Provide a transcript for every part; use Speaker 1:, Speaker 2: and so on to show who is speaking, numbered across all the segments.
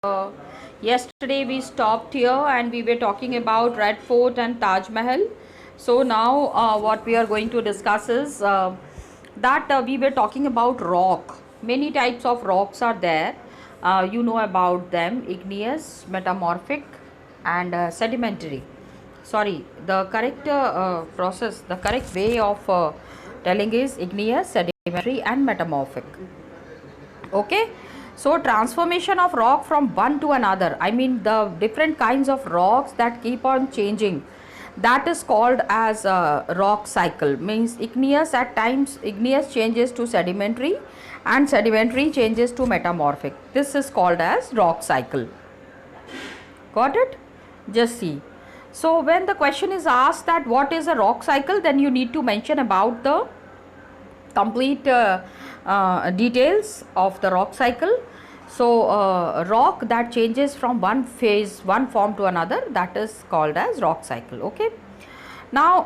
Speaker 1: Uh, Yesterday we stopped here and we were talking about Red Fort and Taj Mahal. So now what we are going to discuss is that we were talking about rock. Many types of rocks are there. You know about them: igneous, metamorphic, and sedimentary. Sorry, the correct process, the correct way of telling is igneous, sedimentary, and metamorphic. Okay, so transformation of rock from one to another, I mean the different kinds of rocks that keep on changing, that is called as a rock cycle. Means igneous, at times igneous changes to sedimentary and sedimentary changes to metamorphic. This is called as rock cycle. Got it? Just see. So when the question is asked that what is a rock cycle, then you need to mention about the complete details of the rock cycle. So rock that changes from one phase, one form to another, that is called as rock cycle. Okay, now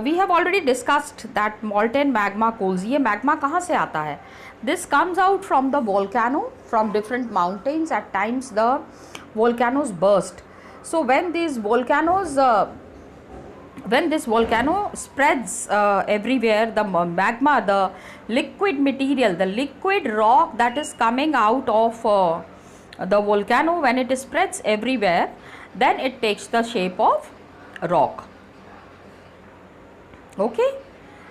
Speaker 1: we have already discussed that molten magma cools. ये magma कहाँ से आता है? This comes out from the volcano, from different mountains. At times the volcanoes burst. So when these volcanoes when this volcano spreads everywhere, the magma, the liquid material, the liquid rock that is coming out of the volcano, when it spreads everywhere, then it takes the shape of rock. Okay,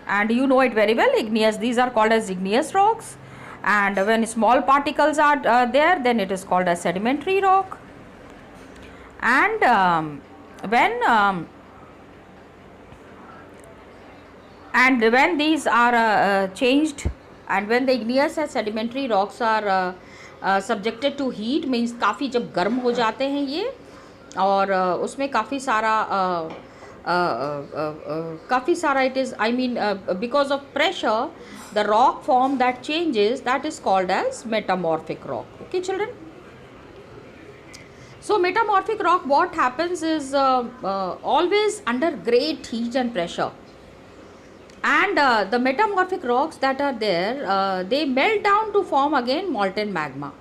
Speaker 1: and you know it very well, igneous, these are called as igneous rocks, and when small particles are there, then it is called as sedimentary rock. And when these are changed, and when the igneous and sedimentary rocks are subjected to heat, means काफ़ी जब गर्म हो जाते हैं ये, और उसमें काफ़ी सारा it is, I mean because of pressure, the rock form that changes, that is called as metamorphic rock. Okay children, so metamorphic rock, what happens is always under great heat and pressure, and the metamorphic rocks that are there, they melt down to form again molten magma.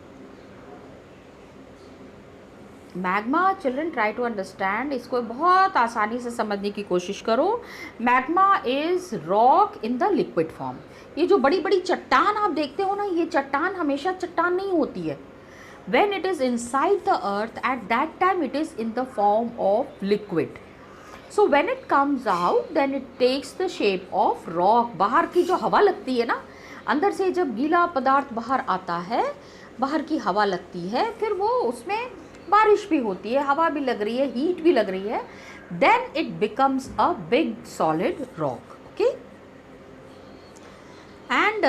Speaker 1: Magma, children try to understand, इसको बहुत आसानी से समझने की कोशिश करो. Magma is rock in the liquid form. ये जो बड़ी बड़ी चट्टान आप देखते हो ना, ये चट्टान हमेशा चट्टान नहीं होती है. When it is inside the earth, at that time it is in the form of liquid. So when it comes out, then it takes the shape of rock. बाहर की जो हवा लगती है ना, अंदर से जब गीला पदार्थ बाहर आता है, बाहर की हवा लगती है, फिर वो उसमें बारिश भी होती है, हवा भी लग रही है, हीट भी लग रही है, then it becomes a big solid rock. Okay, and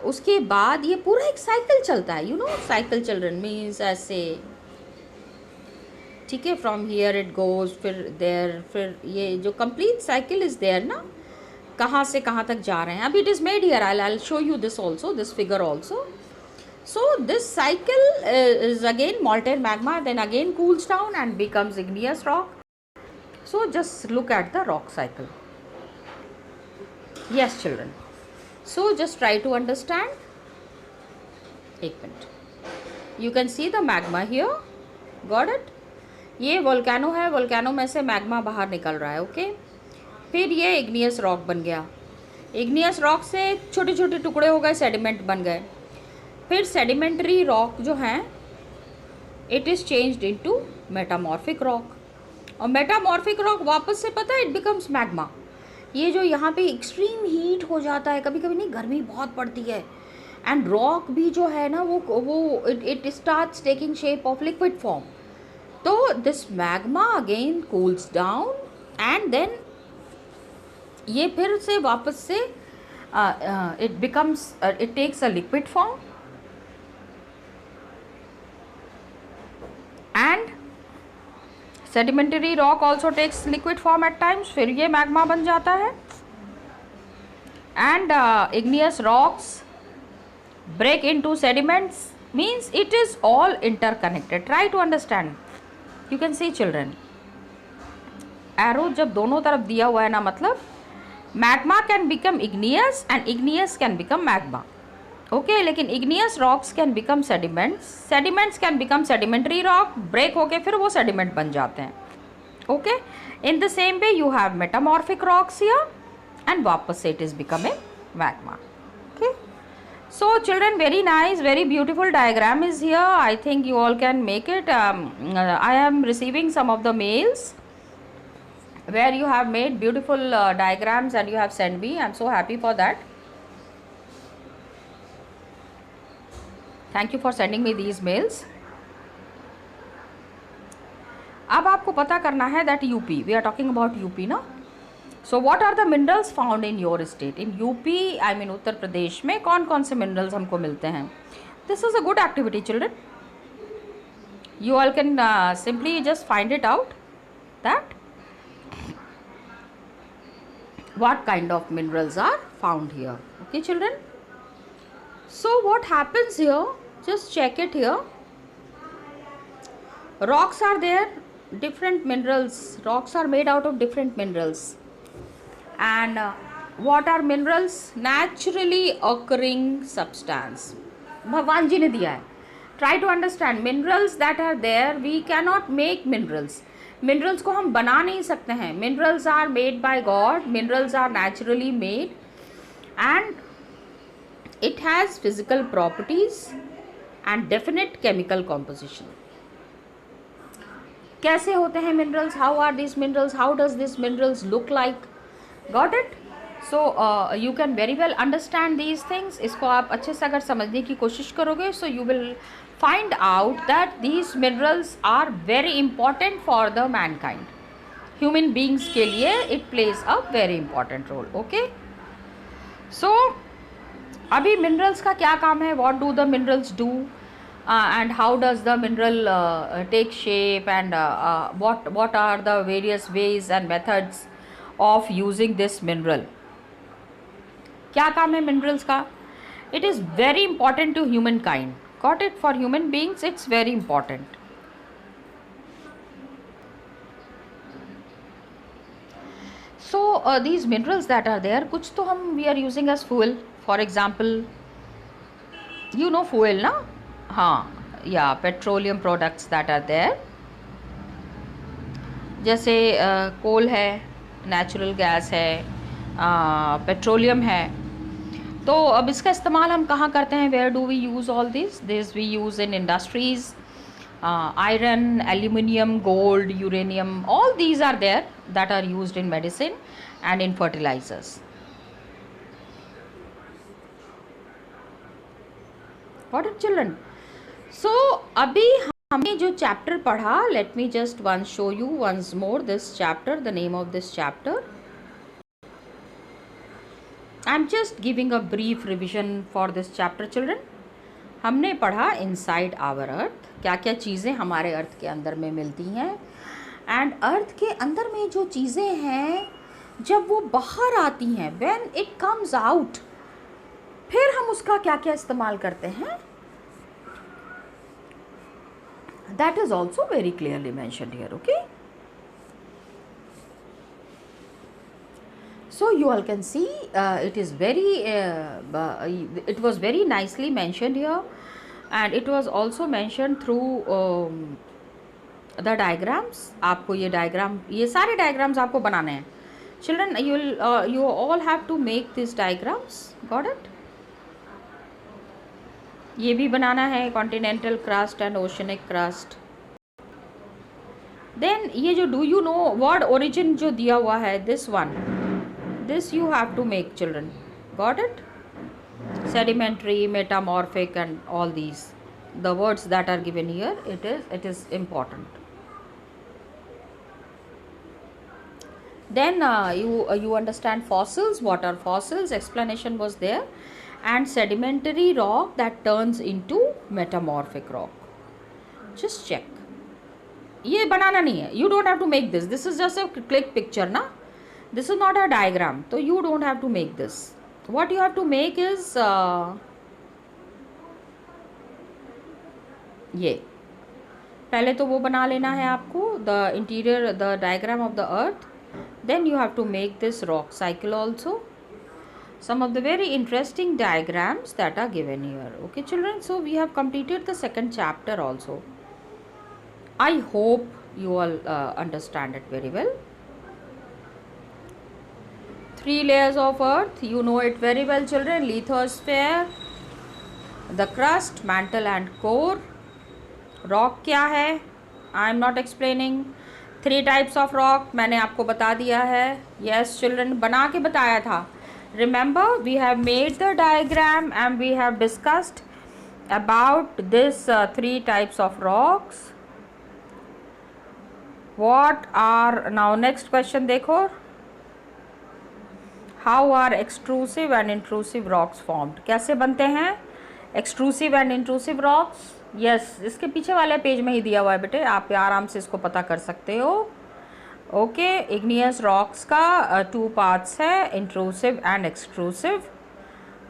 Speaker 1: उसके बाद ये पूरा एक साइकिल चलता है. You know cycle children means ऐसे, ठीक है, फ्रॉम हियर इट गोज, फिर देयर, फिर ये जो कंप्लीट साइकिल इज देयर ना, कहाँ से कहाँ तक जा रहे हैं. अभी it is made here, I will show you this also, this figure also. So this cycle is again molten magma, then again cools down and becomes igneous rock. So just look at the rock cycle. Yes children, so just try to understand. एक minute, you can see the magma here. Got it? ये volcano है, volcano में से magma बाहर निकल रहा है. Okay, फिर ये igneous rock बन गया. igneous rock से छोटे छोटे टुकड़े हो गए, sediment बन गए. फिर सेडिमेंट्री रॉक जो हैं, it is changed into metamorphic rock, और मेटामॉर्फिक रॉक वापस से पता है इट बिकम्स मैग्मा. ये जो यहाँ पे एक्सट्रीम हीट हो जाता है, कभी कभी नहीं, गर्मी बहुत पड़ती है, एंड रॉक भी जो है ना, वो it starts taking shape of liquid form. तो this magma again cools down, and then ये फिर से वापस से it becomes, it takes a liquid form, and sedimentary rock also takes liquid form at times, फिर ये magma बन जाता है. and igneous rocks break into sediments, means it is all interconnected. try to understand. you can see children, arrow जब दोनों तरफ दिया हुआ है ना, मतलब magma can become igneous and igneous can become magma. Okay, लेकिन igneous rocks can become sediments, sediments can become sedimentary rock, break होके फिर वो सेडिमेंट बन जाते हैं. Okay, in the same way you have metamorphic rocks here and वापस से it is becoming magma. Okay, so children, very nice, very beautiful diagram is here. I think you all can make it. I am receiving some of the mails where you have made beautiful diagrams and you have sent me. I am so happy for that. Thank you for sending me these mails. अब आपको पता करना है that UP, we are talking about UP ना. So what are the minerals found in your state? In UP, I mean Uttar Pradesh में कौन कौन से minerals हमको मिलते हैं? This is a good activity, children. You all can simply just find it out that what kind of minerals are found here. Okay, children. So what happens here? Just check it here. Rocks are there, different minerals. Rocks are made out of different minerals. And what are minerals? Naturally occurring substance. भगवान जी ने दिया है. Try to understand minerals that are there. We cannot make minerals. Minerals को हम बना नहीं सकते हैं. Minerals are made by God. Minerals are naturally made, and it has physical properties and definite chemical composition. कैसे होते हैं minerals? How are these minerals? How does these minerals look like? Got it? So you can very well understand these things. इसको आप अच्छे से अगर समझने की कोशिश करोगे, so you will find out that these minerals are very important for the mankind. Human beings के लिए it plays a very important role. Okay? So अभी minerals का क्या काम है? What do the minerals do? And how does the mineral take shape, and what are the various ways and methods of using this mineral? क्या काम है minerals का? It is very important to humankind. Got it? For human beings it's very important. So these minerals that are there, कुछ तो हम we are using as fuel. For example, you know fuel ना? हाँ, या petroleum products that are there. जैसे कोल है, natural gas है, petroleum है. तो अब इसका इस्तेमाल हम कहाँ करते हैं? Where do we use all this we use in industries. Iron, aluminium, gold, uranium, all these are there that are used in medicine and in fertilizers. Got it, children? So अभी हमने जो चैप्टर पढ़ा, let me just one show you once more this chapter, the name of this chapter. I am just giving a brief revision for this chapter, children. हमने पढ़ा inside our earth, क्या क्या चीज़ें हमारे अर्थ के अंदर में मिलती हैं, एंड अर्थ के अंदर में जो चीज़ें हैं जब वो बाहर आती हैं, व्हेन इट कम्स आउट, फिर हम उसका क्या क्या इस्तेमाल करते हैं. That is also very clearly mentioned here. Okay, so you all can see it is very it was very nicely mentioned here, and it was also mentioned through the diagrams. आपको ये diagram, ये सारे diagrams आपको बनाने हैं. Children, you all have to make these diagrams. Got it? ये भी बनाना है, continental crust and oceanic crust. Then ये जो do you know word origin जो दिया हुआ है, this one, this you have to make, children. Got it? Sedimentary, metamorphic and all these the words that are given here, it is important. Then you understand fossils. What are fossils? Explanation was there. And sedimentary rock that turns into metamorphic rock. Just check. ये बनाना नहीं है. You don't have to make this. This is just a click picture ना. This is not a diagram. So you don't have to make this. What you have to make is ये पहले तो वो बना लेना है आपको, the interior, the diagram of the earth. Then you have to make this rock cycle also. some of the very interesting diagrams that are given here. Okay children, so we have completed the second chapter also. I hope you all understand it very well. 3 layers of earth, you know it very well children. Lithosphere, the crust, mantle and core. Rock क्या है? I am not explaining. 3 types of rock मैंने आपको बता दिया है. Yes children, बना के बताया था. Remember, we have made the diagram and we have discussed about this 3 types of rocks. What are, now next question देखो. How are extrusive and intrusive rocks formed? कैसे बनते हैं extrusive and intrusive rocks? Yes, इसके पीछे वाले page में ही दिया हुआ है बेटे, आप आराम से इसको पता कर सकते हो. ओके, इग्नियस रॉक्स का 2 पार्ट्स है, इंट्रूसिव एंड एक्सट्रूसिव.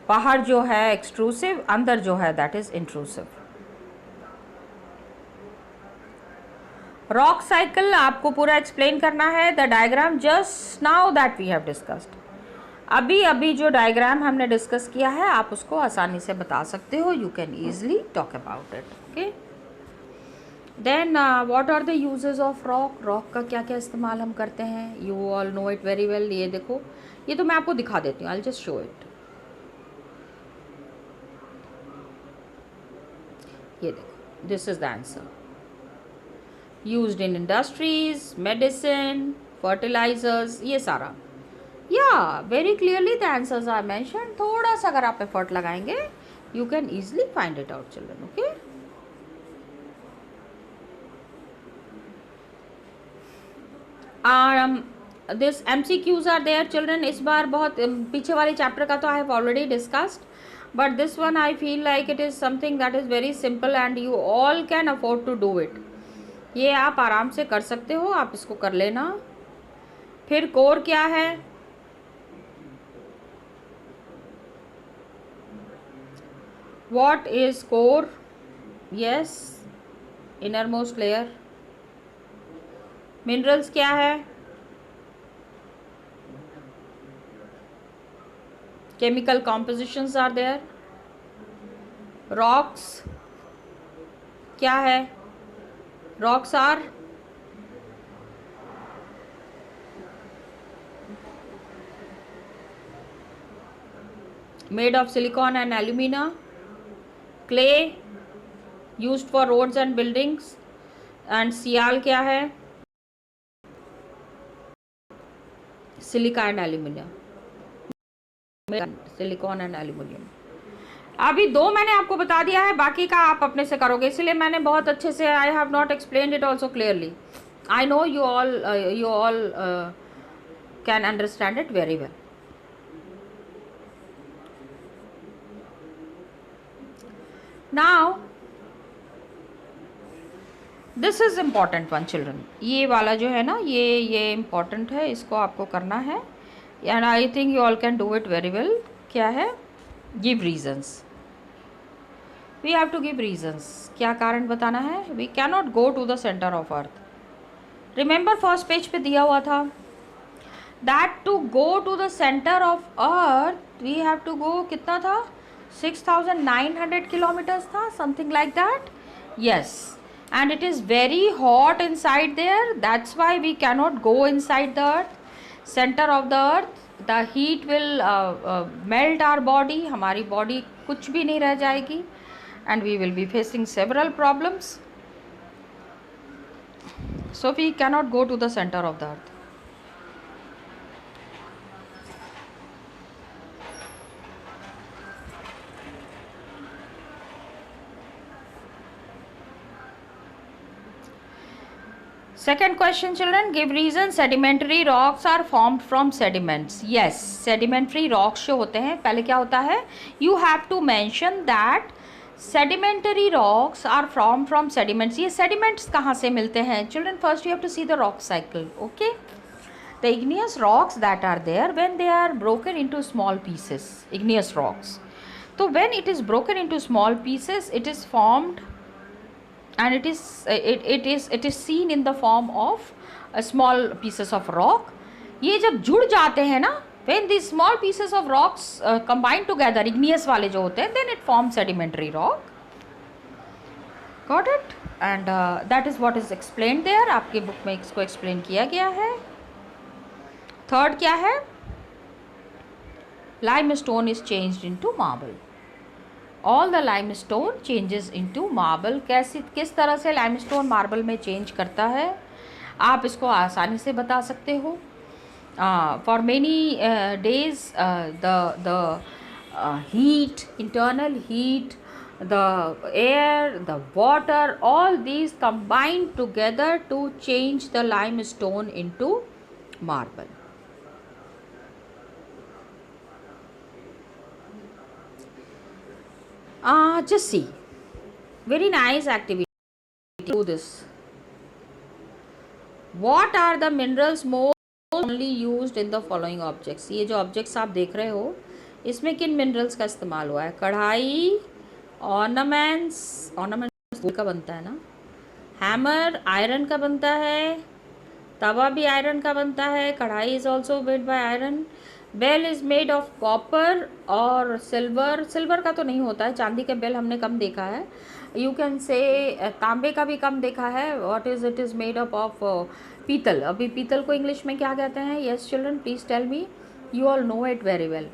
Speaker 1: बाहर जो है एक्सट्रूसिव, अंदर जो है that is intrusive. Rock cycle आपको पूरा एक्सप्लेन करना है. The diagram just now that we have discussed, अभी जो डायग्राम हमने डिस्कस किया है आप उसको आसानी से बता सकते हो. You can easily talk about it. Okay, then what are the uses of rock. Rock का क्या क्या इस्तेमाल हम करते हैं, you all know it very well. ये देखो, ये तो मैं आपको दिखा देती हूँ. I just show it. ये देखो, this is the answer. Used in industries, medicine, fertilisers, ये सारा. Yeah very clearly the answers are mention. थोड़ा सा अगर आप एफर्ट लगाएंगे you can easily find it out children. Okay, this MCQs are there children. इस बार बहुत पीछे वाले चैप्टर का तो I have already discussed, but this one I feel like it is something that is very simple and you all can afford to do it. ये आप आराम से कर सकते हो, आप इसको कर लेना. फिर कोर क्या है? What is core? Yes, innermost layer. Minerals क्या है? Chemical compositions are there. Rocks क्या है? Rocks are made of silicon and alumina. Clay used for roads and buildings. And सियाल क्या है? Silica and aluminium. Silicon and aluminium. अभी 2 मैंने आपको बता दिया है, बाकी का आप अपने से करोगे, इसलिए मैंने बहुत अच्छे से I have not explained it also clearly. I know you all can understand it very well. Now this is important one children. ये वाला जो है ना, ये इम्पॉर्टेंट है, इसको आपको करना है and I think you all can do it very well. क्या है? Give reasons. We have to give reasons. क्या कारण बताना है? We can not go to the centre of earth. Remember first page पे दिया हुआ था that to go to the centre of earth we have to go, कितना था? 6,900 kilometers था, something like that. Yes, and it is very hot inside there. That's why we cannot go inside the earth, center of the earth. The heat will melt our body. हमारी body कुछ भी नहीं रह जाएगी and we will be facing several problems. So we cannot go to the center of the earth. Second question children, give reason. Sedimentary rocks are formed from sediments. Yes, sedimentary rocks जो होते हैं, पहले क्या होता है? You have to mention that sedimentary rocks are formed from sediments. ये sediments कहाँ से मिलते हैं? Children, first you have to see the rock cycle. Okay, the igneous rocks that are there, when they are broken into small pieces, igneous rocks. So when it is broken into small pieces, it is formed and it is seen in the form of small pieces of rock. ये जब जुड़ जाते हैं ना, When these small pieces of rocks combine together, igneous वाले जो होते हैं, then it forms sedimentary rock. Got it? And that is what is explained there. आपके बुक में इसको explain किया गया है. Third क्या है? Limestone is changed into marble. All the limestone changes into marble. किस तरह से limestone marble में change करता है, आप इसको आसानी से बता सकते हो. For many days the heat, internal heat, the air, the water, all these combine together to change the limestone into marble. Just see, very nice activity. Do this. What are the minerals most only used in the following objects? ये जो objects आप देख रहे हो, इसमें किन minerals का इस्तेमाल हुआ है? कढ़ाई, ornaments का बनता है ना, hammer आयरन का बनता है, तवा भी आयरन का बनता है, कढ़ाई is also made by iron, bell is made of copper और सिल्वर का तो नहीं होता है, चांदी के बेल हमने कम देखा है. यू कैन से तांबे का भी कम देखा है. What is it is made up of पीतल. अभी पीतल को इंग्लिश में क्या कहते हैं? Yes children, please tell me. You all know it very well.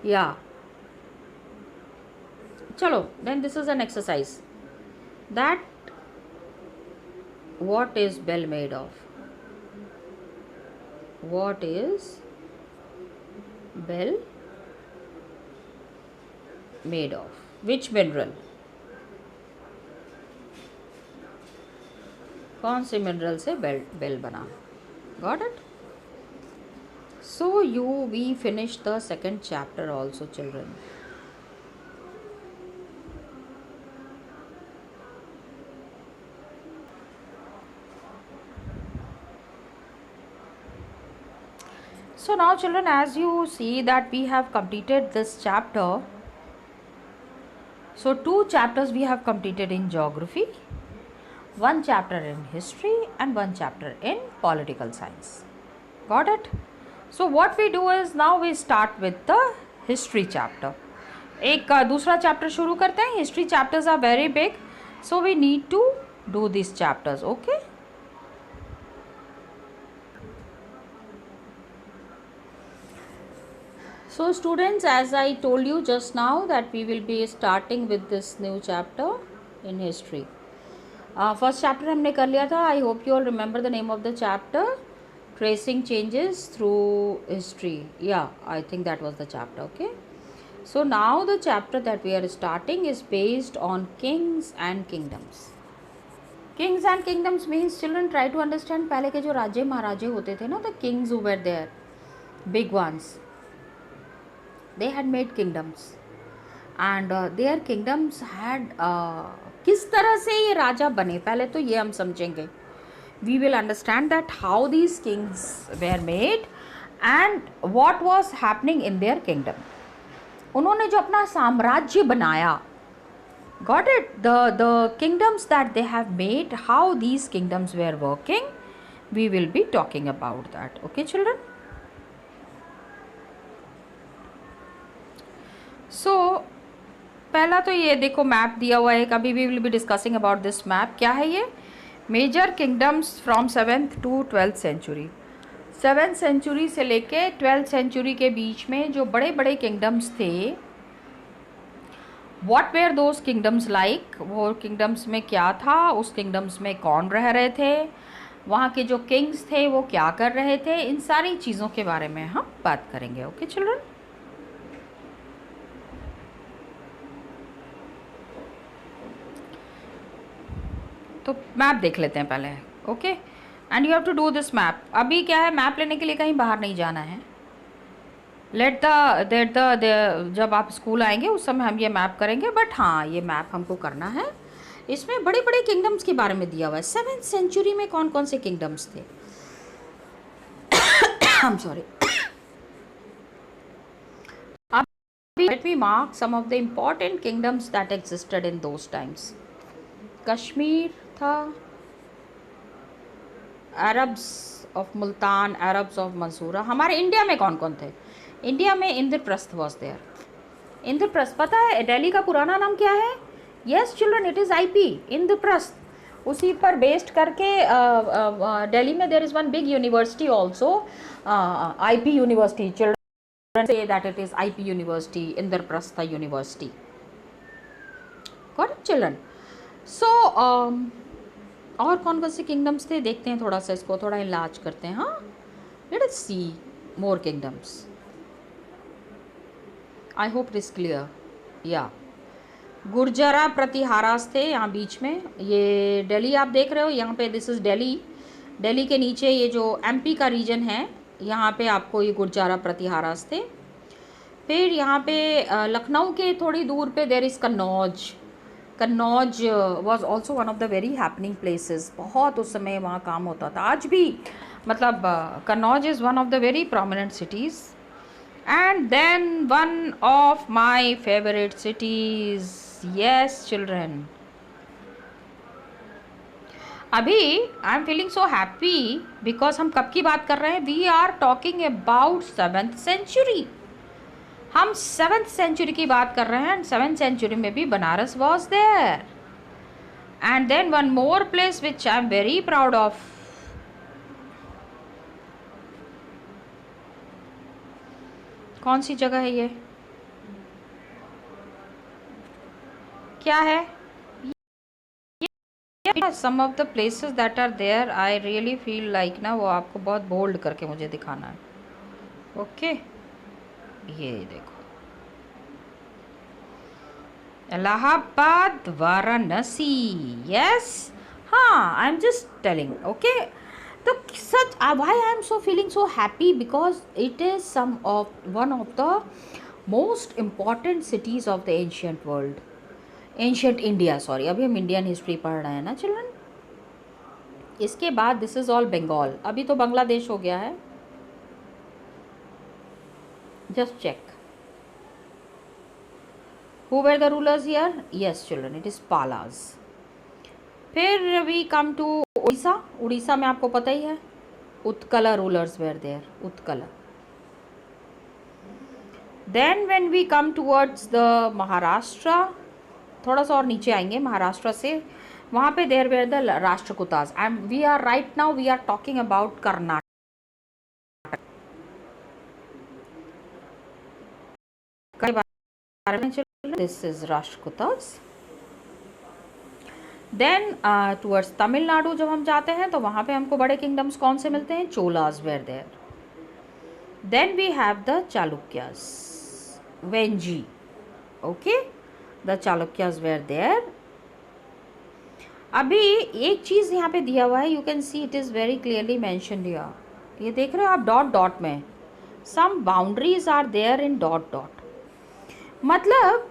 Speaker 1: Yeah चलो, then this is an exercise that what is bell made of. व्हाट इज bell made of? Which mineral? कौन से मिनरल से बेल बना? Got it? So we finished the second chapter also, children. So now children, as you see that we have completed this chapter. So 2 chapters we have completed in geography, 1 chapter in history and 1 chapter in political science. Got it? So what we do is now we start with the history chapter. एक दूसरा chapter शुरू करते हैं. History chapters are very big, so we need to do these chapters. Okay? So students, as I told you just now that we will be starting with this new chapter in history. First chapter हमने कर लिया था. I hope you all remember the name of the chapter, tracing changes through history. Yeah, I think that was the chapter. Okay. So now the chapter that we are starting is based on kings and kingdoms. Kings and kingdoms means, children, try to understand, पहले के जो राजे महाराजे होते थे ना, the kings who were there, big ones, they had made kingdoms and their kingdoms had किस तरह से ये राजा बने, पहले तो ये हम समझेंगे. We will understand that how these kings were made and what was happening in their kingdom. उन्होंने जो अपना साम्राज्य बनाया, got it, the kingdoms that they have made, how these kingdoms were working, we will be talking about that. Okay children? So पहला तो ये देखो map दिया हुआ है. अभी we will be discussing about this map. क्या है ये? Major kingdoms from 7th to 12th century. 7th century से लेके 12th सेंचुरी के बीच में जो बड़े बड़े किंगडम्स थे, what were those kingdoms like, वो किंगडम्स में क्या था, उस किंगडम्स में कौन रह रहे थे, वहाँ के जो किंग्स थे वो क्या कर रहे थे, इन सारी चीज़ों के बारे में हम बात करेंगे. Okay children? तो मैप देख लेते हैं पहले. Okay, and you have to do this map. अभी क्या है, मैप लेने के लिए कहीं बाहर नहीं जाना है. जब आप स्कूल आएंगे उस समय हम ये मैप करेंगे. बट हाँ, ये मैप हमको करना है. इसमें बड़े बड़े किंगडम्स के बारे में दिया हुआ है. 7th सेंचुरी में कौन कौन से किंगडम्स थे. I am sorry. Let me mark some of the important kingdoms that existed in those times. Kashmir था, Arabs of Multan, Arabs of Mansura. हमारे इंडिया में कौन कौन थे? इंडिया में इंद्रप्रस्थ वॉज देयर। इंद्रप्रस्थ पता है दिल्ली का पुराना नाम क्या है? Yes children, it is IP, Indraprastha. उसी पर बेस्ड करके दिल्ली में there is one big university also, IP university. Children से that it is IP university, Indraprastha university. Got it children? So और कौन से किंगडम्स थे देखते हैं, थोड़ा सा इसको थोड़ा इलाज करते हैं। हाँ, let us see more kingdoms. I hope it is clear. Yeah Gurjara Pratiharas थे यहाँ बीच में। ये दिल्ली आप देख रहे हो, यहाँ पे दिस इज़ दिल्ली। दिल्ली के नीचे ये जो एमपी का रीजन है, यहाँ पे आपको ये गुर्जरा प्रतिहारास थे। फिर यहाँ पे लखनऊ के थोड़ी दूर पे there is Kannauj. Kannauj was also one of the very happening places. बहुत उस समय वहाँ काम होता था, आज भी मतलब Kannauj is one of the very prominent cities. And then one of my favourite cities, yes children, अभी I am feeling so happy because हम कब की बात कर रहे हैं? We are talking about 7th century. हम 7th सेंचुरी की बात कर रहे हैं। एंड 7th सेंचुरी में भी Banaras was there. And then one more place which I am very proud of. कौन सी जगह है ये? क्या है? Some of the places that are there I really feel like ना, वो आपको बहुत बोल्ड करके मुझे दिखाना है। ओके ये देखो, इलाहाबाद, वाराणसी, यस। हाँ, I am just telling. Okay, तो such why I am so feeling so happy because it is some of one of the most important cities of the ancient world, ancient India. Sorry, अभी हम Indian history पढ़ रहे हैं ना children. इसके बाद this is all Bengal. अभी तो बांग्लादेश हो गया है, just check. Who were the rulers here? Yes children, it is Palas. फिर we come to Orissa. Orissa में आपको पता ही है, Utkala rulers were there, Utkala. Then when we come towards the Maharashtra, थोड़ा सा और नीचे आएंगे महाराष्ट्र से, वहाँ पे there were the Rashtrakutas. And we are right now we are talking about Karnataka. This is Rashtrakutas. Then towards Tamil Nadu जब हम जाते हैं तो वहाँ पे हमको बड़े किंगडम्स कौन से मिलते हैं? Cholas were there. Then we have the Chalukyas, Vengi. Okay, the Chalukyas were there. अभी एक चीज़ यहाँ पे दिया हुआ है, you can see it is very clearly mentioned here. ये देख रहे हो आप डॉट डॉट में, some boundaries are there in dot dot. मतलब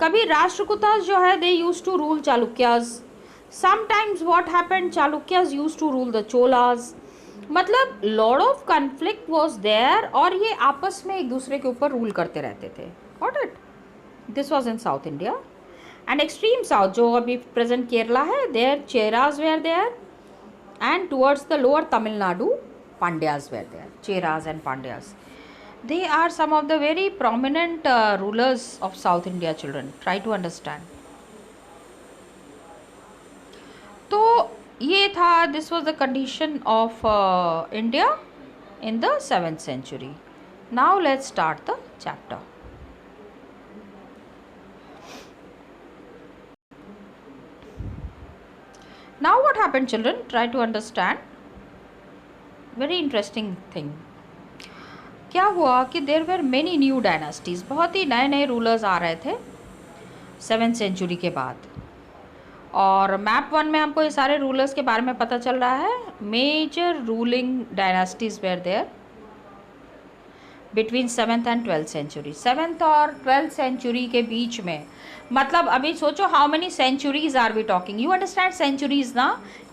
Speaker 1: कभी राष्ट्रकूटास जो है they use to rule Chalukyas, sometimes what happened Chalukyas use to rule the Cholas. मतलब lord of conflict was there और ये आपस में एक दूसरे के ऊपर रूल करते रहते थे। Got it? This was in South India. And extreme south जो अभी प्रेजेंट केरला है, there Cheras were there, and towards the lower Tamil Nadu Pandyas were there, Cheras and Pandyas. They are some of the very prominent rulers of South India children. Try to understand. तो ये था, this was the condition of India in the 7th century. Now let's start the chapter. Now what happened children? Try to understand. Very interesting thing. क्या हुआ कि there were many new डायनास्टीज़, बहुत ही नए नए rulers आ रहे थे 7th सेंचुरी के बाद। और मैप 1 में हमको ये सारे रूलर्स के बारे में पता चल रहा है। Major ruling dynasties were there between 7th and 12th century. 7th और 12th सेंचुरी के बीच में, मतलब अभी सोचो how many centuries are we talking? You understand centuries ना?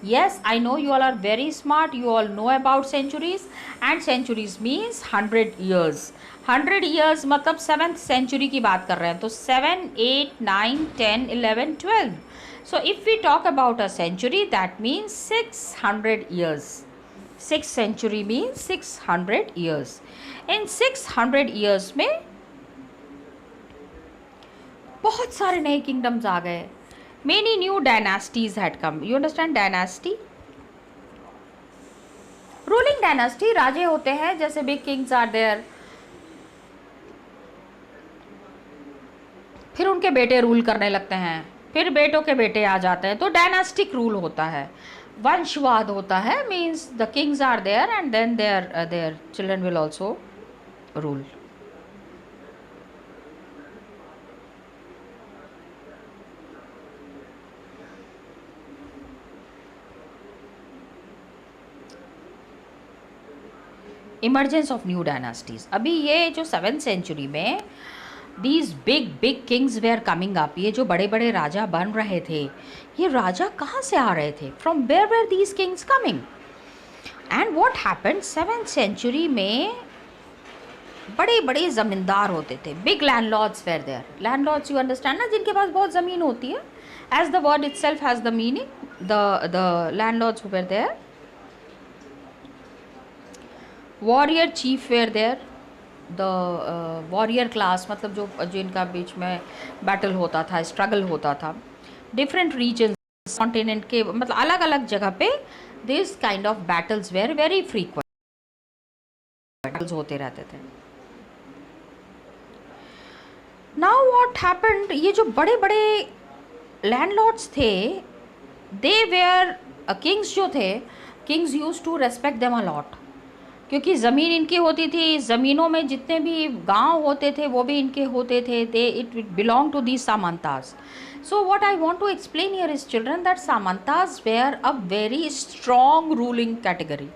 Speaker 1: Yes, I know you all are very smart, you all know about centuries. And centuries means 100 years. 100 years मतलब 7th century की बात कर रहे हैं, तो 7, 8, 9, 10, 11, 12। So if we talk about a century that means 600 years. 6th century means 600 years. In 600 years में बहुत सारे नए किंगडम्स आ गए. Many new dynasties had come. You understand dynasty? Ruling dynasty, राजे होते हैं, जैसे big kings are there. फिर उनके बेटे रूल करने लगते हैं, फिर बेटों के बेटे आ जाते हैं, तो डायनास्टिक रूल होता है, वंशवाद होता है. Means the kings are there and then their children will also rule. Emergence of new dynasties. अभी ये जो 7th सेंचुरी में these big kings were coming up, ये जो बड़े बड़े राजा बन रहे थे, ये राजा कहाँ से आ रहे थे? From where these kings coming? And what happened 7th century में बड़े बड़े ज़मींदार होते थे. Big landlords were there. Landlords, you understand ना, जिनके पास बहुत ज़मीन होती है. As the word itself has the meaning, the landlords were there. Warrior chief were there. The warrior class, मतलब जो जिनका बीच में बैटल होता था, स्ट्रगल होता था. डिफरेंट रीजन कॉन्टिनेंट के, मतलब अलग अलग जगह पे this kind of battles were very frequent, battles होते रहते थे. नाउ व्हाट हैपेंड, ये जो बड़े बड़े लैंडलॉर्ड्स थे, दे वेयर किंग्स जो थे, kings use to respect them a lot, क्योंकि ज़मीन इनकी होती थी. ज़मीनों में जितने भी गांव होते थे वो भी इनके होते थे. They it belong to the Samantas. So what I want to explain here is children that Samantas were a very strong ruling category.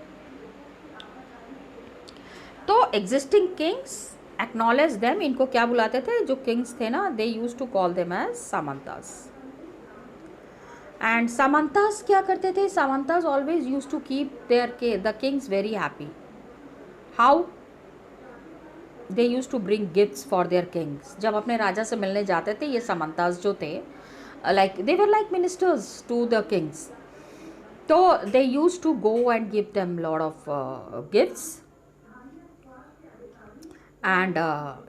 Speaker 1: तो एग्जिस्टिंग किंग्स एक्नॉलेज देम. इनको क्या बुलाते थे? जो किंग्स थे ना, they use to call them as Samantas. And Samantas क्या करते थे? Samantas always use to keep their the kings very happy. How? They use to bring gifts for there Kings. जब अपने राजा से मिलने जाते थे ये सामंतास जो थे, like they were like ministers to the kings, तो they use to go and give them lot of gifts. And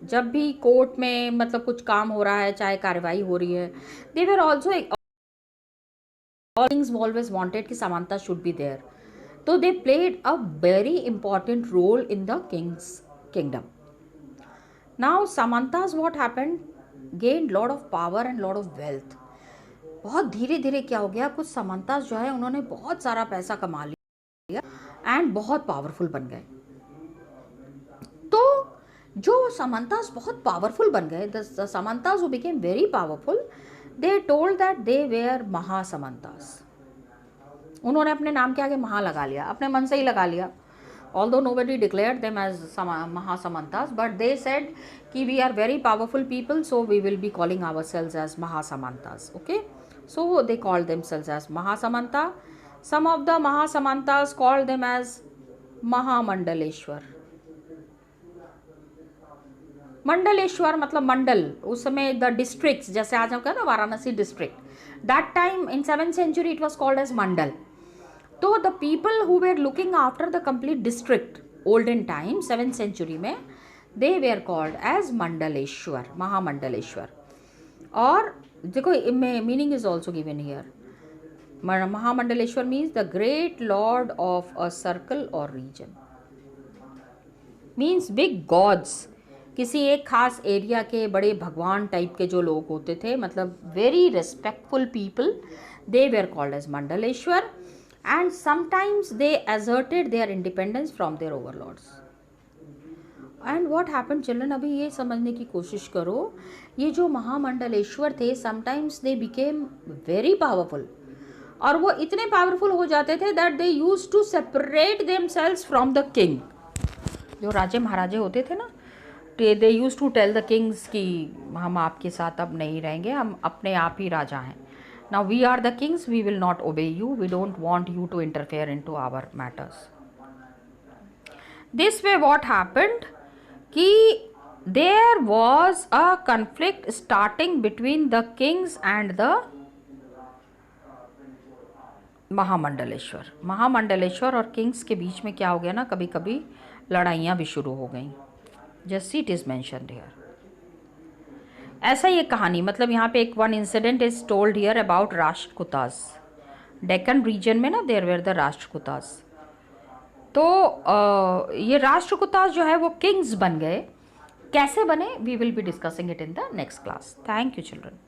Speaker 1: जब भी कोर्ट में मतलब कुछ काम हो रहा है, चाहे कार्रवाई हो रही है, they were also, all kings always wanted कि Samanta should be there. So they played a very important role in the king's kingdom. Now Samantas, what happened? Gained lot of power and lot of wealth. बहुत धीरे धीरे क्या हो गया, कुछ सामंतास जो है उन्होंने बहुत सारा पैसा कमा लिया एंड बहुत पावरफुल बन गए. तो जो सामंतास बहुत पावरफुल बन गए, the Samantas who became very powerful, they told that they were Mahasamantas. उन्होंने अपने नाम के आगे महा लगा लिया, अपने मन से ही लगा लिया. Although nobody declared them as Mahasamantas, but they said कि we are very powerful people, so we will be calling ourselves as Mahasamantas. Okay, so they called themselves as Mahasamanta. Some of the Mahasamantas called them as Mahamandaleshwar. Mandleshwar मतलब मंडल, उस समय the districts, जैसे आज हम कहते हैं Varanasi district, that time in 7th century it was called as mandal. तो the people who were looking after the complete district olden time 7th century में, they were called as Mandaleshwar, Mahamandaleshwar. और देखो meaning is also given here. Mahamandaleshwar means the great lord of a circle और region. Means big gods, किसी एक खास area के बड़े भगवान टाइप के जो लोग होते थे, मतलब very respectful people, they were called as Mandaleshwar. And sometimes they asserted their independence from their overlords. And what happen children, अभी ये समझने की कोशिश करो, ये जो महामंडलेश्वर थे, sometimes they became very powerful, और वो इतने पावरफुल हो जाते थे that they use to separate themselves from the king. जो राजे महाराजे होते थे ना, they use to tell the kings कि हम आपके साथ अब नहीं रहेंगे, हम अपने आप ही राजा हैं. Now we are the kings, we will not obey you, we don't want you to interfere into our matters. This way what happened कि there was a conflict starting between the kings and the महामंडलेश्वर और Kings के बीच में क्या हो गया ना, कभी कभी लड़ाइयाँ भी शुरू हो गई। Just it is mentioned here. ऐसा ये कहानी, मतलब यहाँ पे एक one incident is told here about Rashtrakutas. Deccan region में ना देयर वेर द राष्ट्रकूतास। तो ये राष्ट्रकूतास जो है वो किंग्स बन गए। कैसे बने, we will be discussing it in the next class. Thank you children.